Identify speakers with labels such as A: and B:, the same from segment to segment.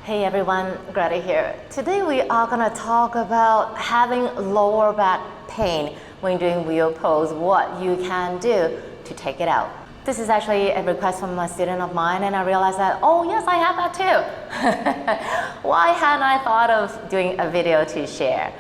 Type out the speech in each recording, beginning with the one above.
A: Hey everyone, Greta here. Today we are going to talk about having lower back pain when doing wheel pose, what you can do to take it out. This is actually a request from a student of mine, and I realized that, oh yes, I have that too. Why hadn't I thought of doing a video to share?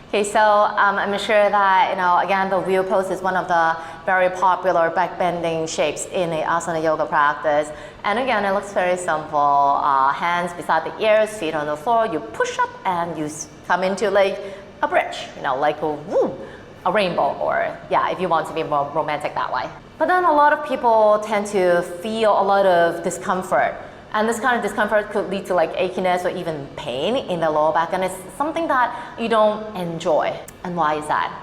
A: Okay, so I'm sure that, again, the wheel pose is one of the very popular back bending shapes in the asana yoga practice. And again, it looks very simple. Hands beside the ears, feet on the floor, you push up and you come into like a bridge, like a rainbow, or yeah, if you want to be more romantic that way. But then a lot of people tend to feel a lot of discomfort. And this kind of discomfort could lead to like achiness or even pain in the lower back, and it's something that you don't enjoy. And why is that?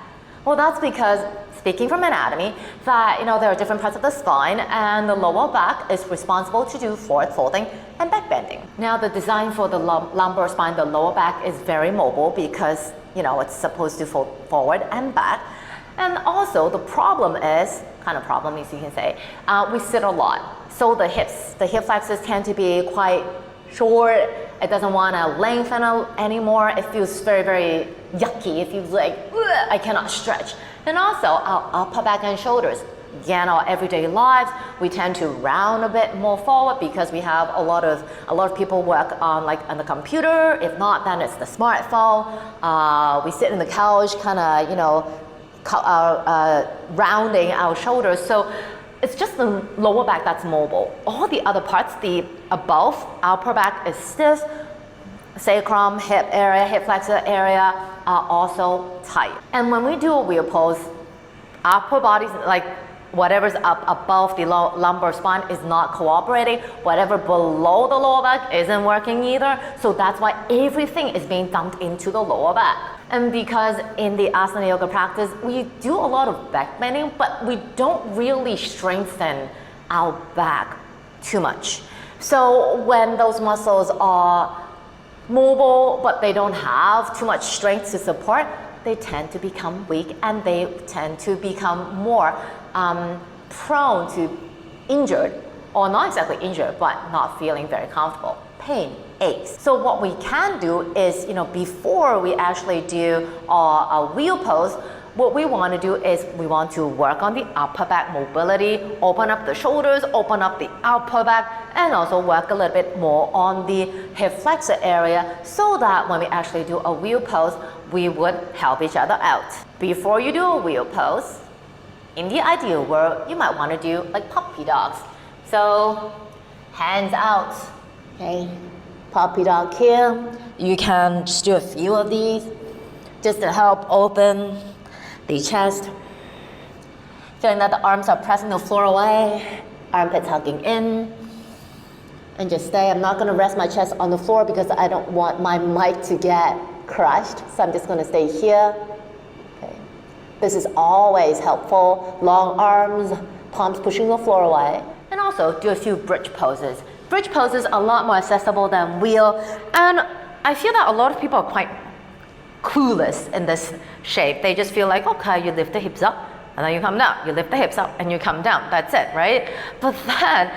A: Well, that's because, speaking from anatomy, that there are different parts of the spine, and the lower back is responsible to do forward folding and back bending. Now, the design for the lumbar spine, the lower back, is very mobile because it's supposed to fold forward and back. And also, the problem is, kind of problem as you can say, we sit a lot. So the hip flexors tend to be quite short. It doesn't want to lengthen anymore. It feels very, very yucky. It feels like, I cannot stretch. And also our upper back and shoulders. Again, our everyday lives, we tend to round a bit more forward because we have a lot of people work on the computer. If not, then it's the smartphone. We sit in the couch, kind of, rounding our shoulders. So it's just the lower back that's mobile. All the other parts, the above upper back is stiff. Sacrum, hip area, hip flexor area are also tight. And when we do a wheel pose, upper body, like whatever's up above the lumbar spine, is not cooperating. Whatever below the lower back isn't working either. So that's why everything is being dumped into the lower back. And because in the asana yoga practice, we do a lot of back bending, but we don't really strengthen our back too much. So when those muscles are mobile, but they don't have too much strength to support, they tend to become weak, and they tend to become more prone to injured, or not exactly injured, but not feeling very comfortable. Pain, aches. So what we can do is, before we actually do a wheel pose, what we want to do is we want to work on the upper back mobility, open up the shoulders, open up the upper back, and also work a little bit more on the hip flexor area so that when we actually do a wheel pose, we would help each other out. Before you do a wheel pose, in the ideal world, you might want to do like puppy dogs. So hands out. Okay, puppy dog here. You can just do a few of these just to help open the chest. Feeling that the arms are pressing the floor away, armpits hugging in. And just stay. I'm not going to rest my chest on the floor because I don't want my mic to get crushed. So I'm just going to stay here. Okay. This is always helpful. Long arms, palms pushing the floor away. And also do a few bridge poses. Bridge poses are a lot more accessible than wheel, and I feel that a lot of people are quite clueless in this shape. They just feel like, okay, you lift the hips up, and then you come down. You lift the hips up, and you come down. That's it, right? But then,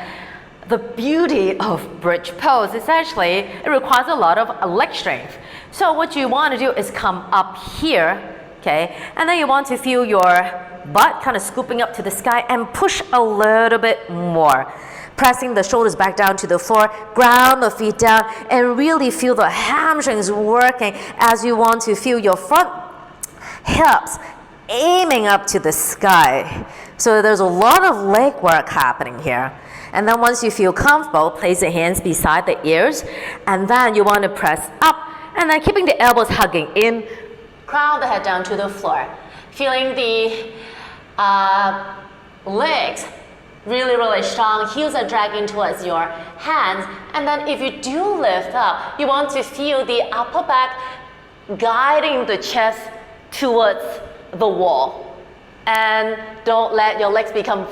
A: the beauty of bridge pose is actually, it requires a lot of leg strength. So what you want to do is come up here, okay, and then you want to feel your butt kind of scooping up to the sky and push a little bit more. Pressing the shoulders back down to the floor, ground the feet down, and really feel the hamstrings working as you want to feel your front hips aiming up to the sky. So there's a lot of leg work happening here. And then once you feel comfortable, place your hands beside the ears, and then you want to press up, and then keeping the elbows hugging in, crown the head down to the floor. Feeling the legs really, really strong. Heels are dragging towards your hands. And then if you do lift up, you want to feel the upper back guiding the chest towards the wall. And don't let your legs become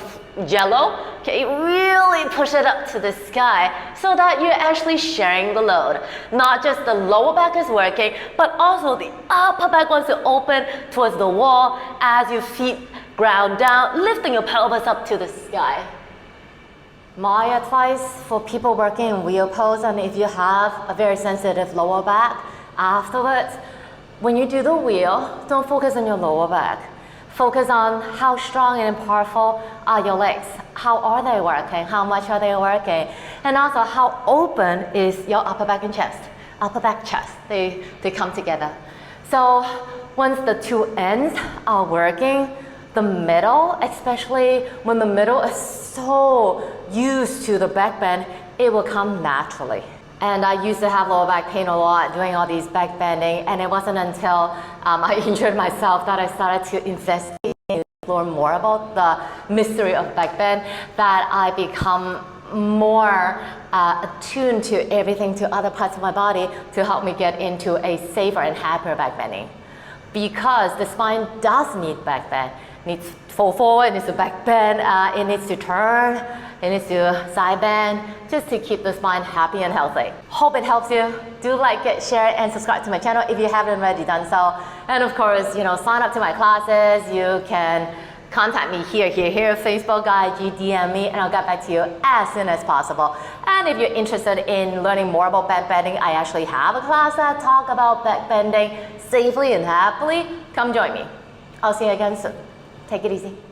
A: jello. Okay, really push it up to the sky so that you're actually sharing the load. Not just the lower back is working, but also the upper back wants to open towards the wall as your feet ground down, lifting your pelvis up to the sky. My advice for people working in wheel pose, and if you have a very sensitive lower back, afterwards, when you do the wheel, don't focus on your lower back. Focus on how strong and powerful are your legs. How are they working? How much are they working? And also how open is your upper back and chest. Upper back, chest, they come together. So once the two ends are working, the middle, especially when the middle is so used to the back bend, it will come naturally. And I used to have lower back pain a lot doing all these back bending, and it wasn't until I injured myself that I started to investigate and explore more about the mystery of back bend, that I become more attuned to everything, to other parts of my body, to help me get into a safer and happier back bending. Because the spine does need back bend. It needs to fall forward, it needs to back bend, it needs to turn, it needs to side bend, just to keep the spine happy and healthy. Hope it helps you. Do like it, share it, and subscribe to my channel if you haven't already done so. And of course, sign up to my classes. You can contact me here, Facebook, IG, DM me, and I'll get back to you as soon as possible. And if you're interested in learning more about back bending, I actually have a class that talks about back bending safely and happily. Come join me. I'll see you again soon. Take it easy.